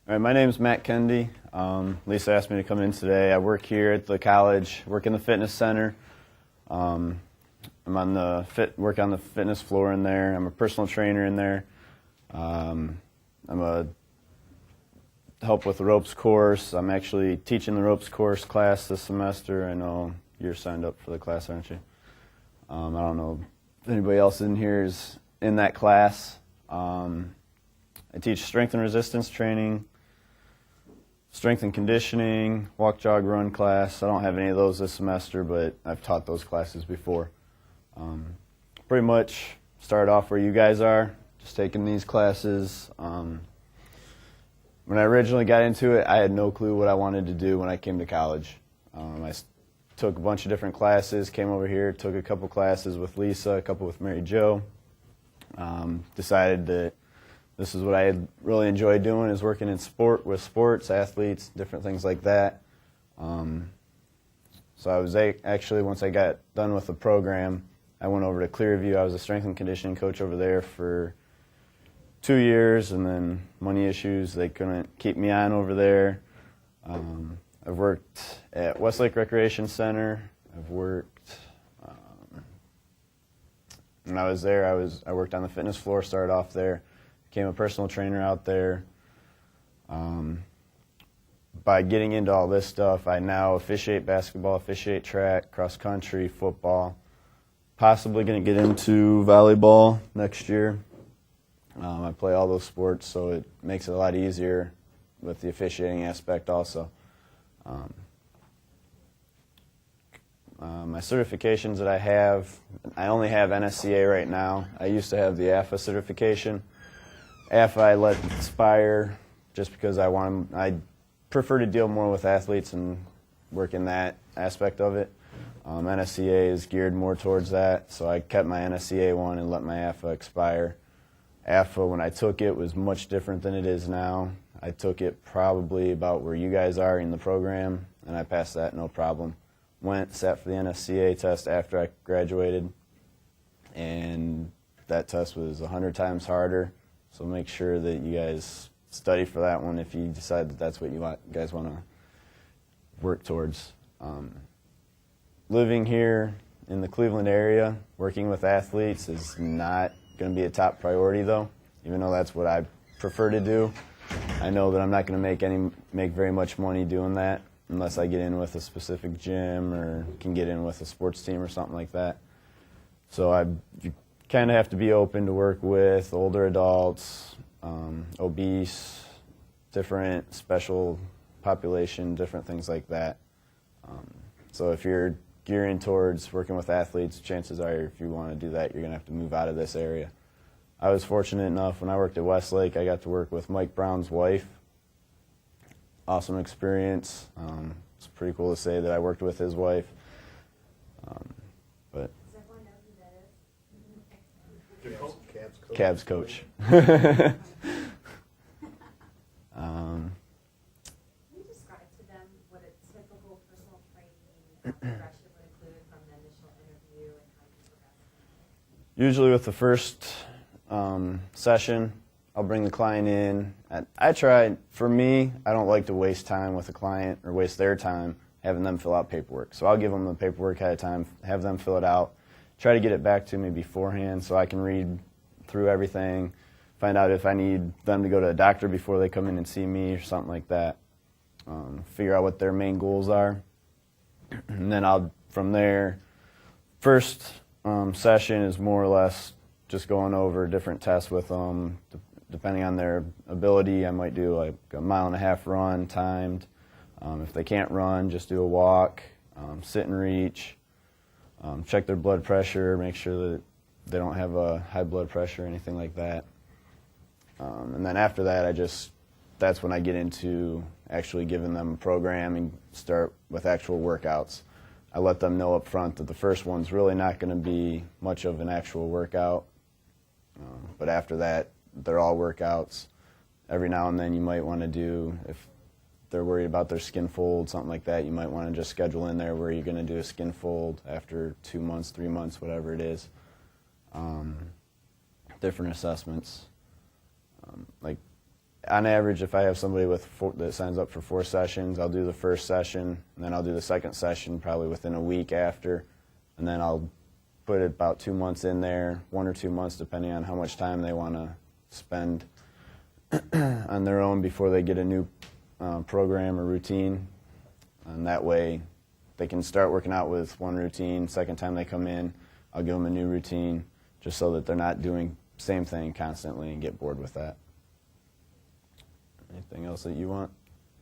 All right, my name is Matt Kendeigh. Lisa asked me to come in today. I work here at the college, work in the fitness center. I'm on the work on the fitness floor in there. I'm a personal trainer in there. I'm a help with the ropes course. I'm actually teaching the ropes course class this semester. I know you're signed up for the class, aren't you? I don't know if anybody else in here is in that class. I teach strength and resistance training, strength and conditioning, walk, jog, run class. I don't have any of those this semester, but I've taught those classes before. Pretty much started off where you guys are, just taking these classes. When I originally got into it, I had no clue what I wanted to do when I came to college. I took a bunch of different classes, came over here, took a couple classes with Lisa, a couple with Mary Jo. Decided that this is what I really enjoyed doing, is working in sport with sports, athletes, different things like that. So I was actually, once I got done with the program, I went over to Clearview. I was a strength and conditioning coach over there for 2 years, and then money issues, they couldn't keep me on over there. I've worked at Westlake Recreation Center. I've worked, when I was there, I worked on the fitness floor, started off there, became a personal trainer out there. By getting into all this stuff, I now officiate basketball, officiate track, cross country, football. Possibly going to get into volleyball next year. I play all those sports, so it makes it a lot easier with the officiating aspect also. My certifications that I only have NSCA right now. I used to have the AFA certification. AFA I let expire just because I prefer to deal more with athletes and work in that aspect of it. NSCA is geared more towards that, so I kept my NSCA one and let my AFA expire. AFA, when I took it, was much different than it is now. I took it probably about where you guys are in the program, and I passed that no problem. Sat for the NSCA test after I graduated, and that test was 100 times harder, so make sure that you guys study for that one if you decide that that's what you guys want to work towards. Living here in the Cleveland area, working with athletes is not going to be a top priority though, even though that's what I prefer to do. I know that I'm not going to make very much money doing that unless I get in with a specific gym or can get in with a sports team or something like that. So you kind of have to be open to work with older adults, obese, different special population, different things like that. So if you're gearing towards working with athletes, chances are if you want to do that, you're going to have to move out of this area. I was fortunate enough when I worked at Westlake, I got to work with Mike Brown's wife. Awesome experience. It's pretty cool to say that I worked with his wife. But Does everyone know who that is? Cavs coach. Can you describe to them what a typical personal training progression would include from the initial interview and how you progress? Usually with the first session, I'll bring the client in. For me, I don't like to waste time with a client or waste their time having them fill out paperwork. So I'll give them the paperwork ahead of time, have them fill it out, try to get it back to me beforehand so I can read through everything, find out if I need them to go to a doctor before they come in and see me or something like that, figure out what their main goals are. And then from there, first session is more or less just going over different tests with them. Depending on their ability, I might do like a 1.5 mile run timed. If they can't run, just do a walk, sit and reach, check their blood pressure, make sure that they don't have a high blood pressure or anything like that. And then after that, that's when I get into actually giving them a program and start with actual workouts. I let them know up front that the first one's really not going to be much of an actual workout. But after that, they're all workouts. Every now and then you might want to do, if they're worried about their skin fold, something like that, you might want to just schedule in there where you're going to do a skin fold after 2 months, 3 months, whatever it is. Different assessments. Like on average, if I have somebody that signs up for 4 sessions, I'll do the first session, and then I'll do the second session probably within a week after, and then I'll put about 2 months in there, 1 or 2 months, depending on how much time they want to spend on their own before they get a new program or routine. And that way, they can start working out with one routine. Second time they come in, I'll give them a new routine, just so that they're not doing the same thing constantly and get bored with that. Anything else that you want?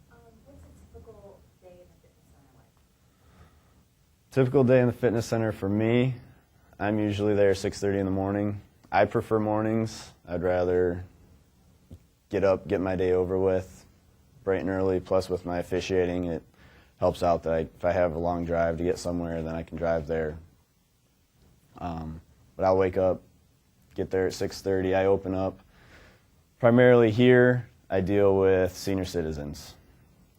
What's a typical day in the fitness center like? Typical day in the fitness center for me, I'm usually there 6:30 in the morning. I prefer mornings. I'd rather get up, get my day over with, bright and early. Plus, with my officiating, it helps out that if I have a long drive to get somewhere, then I can drive there. But I'll wake up, get there at 6:30. I open up. Primarily here, I deal with senior citizens.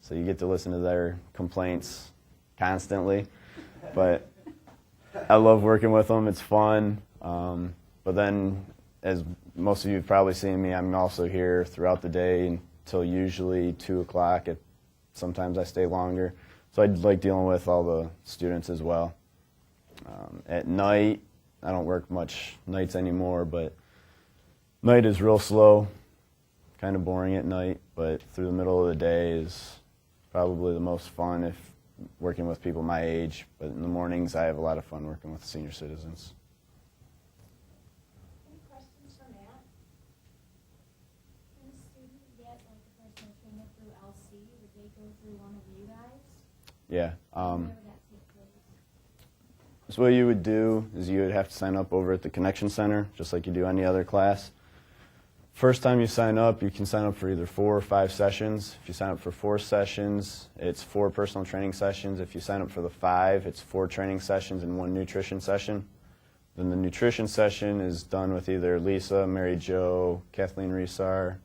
So you get to listen to their complaints constantly. But I love working with them. It's fun. But then, as most of you have probably seen me, I'm also here throughout the day until usually 2 o'clock. Sometimes I stay longer. So I like dealing with all the students as well. At night, I don't work much nights anymore, but night is real slow, kind of boring at night, but through the middle of the day is probably the most fun if working with people my age. But in the mornings, I have a lot of fun working with senior citizens. Any questions for Matt? Can a student get like a personal trainer through LC? Would they go through one of you guys? Yeah. Where would that take place? So what you would do is you would have to sign up over at the Connection Center, just like you do any other class. First time you sign up, you can sign up for either 4 or 5 sessions. If you sign up for 4 sessions, it's 4 personal training sessions. If you sign up for the 5, it's 4 training sessions and 1 nutrition session. Then the nutrition session is done with either Lisa, Mary Jo, Kathleen Resar.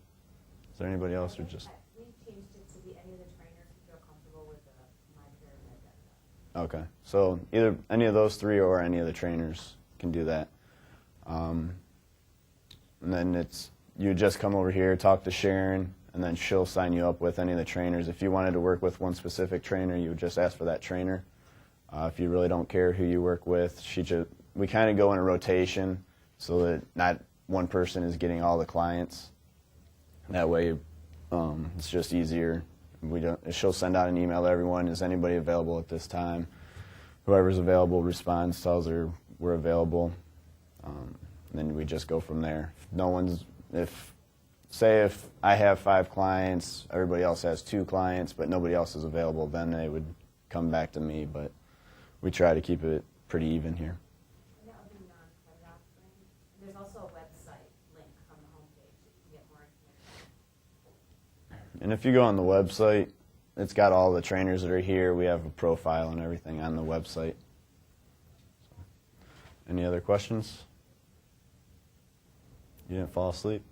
Is there anybody else or just? We changed it to be any of the trainers who feel comfortable with the My Pyramid agenda. Okay, so either any of those 3 or any of the trainers can do that. And then you just come over here, talk to Sharon, and then she'll sign you up with any of the trainers. If you wanted to work with one specific trainer, you would just ask for that trainer. If you really don't care who you work with, we kind of go in a rotation so that not one person is getting all the clients. That way, it's just easier. She'll send out an email to everyone, is anybody available at this time? Whoever's available responds, tells her we're available. And then we just go from there. If I have 5 clients, everybody else has 2 clients, but nobody else is available, then they would come back to me. But we try to keep it pretty even here. And that would be non-credit offering. There's also a website link on the homepage that you can get more information. And if you go on the website, it's got all the trainers that are here. We have a profile and everything on the website. Any other questions? You didn't fall asleep?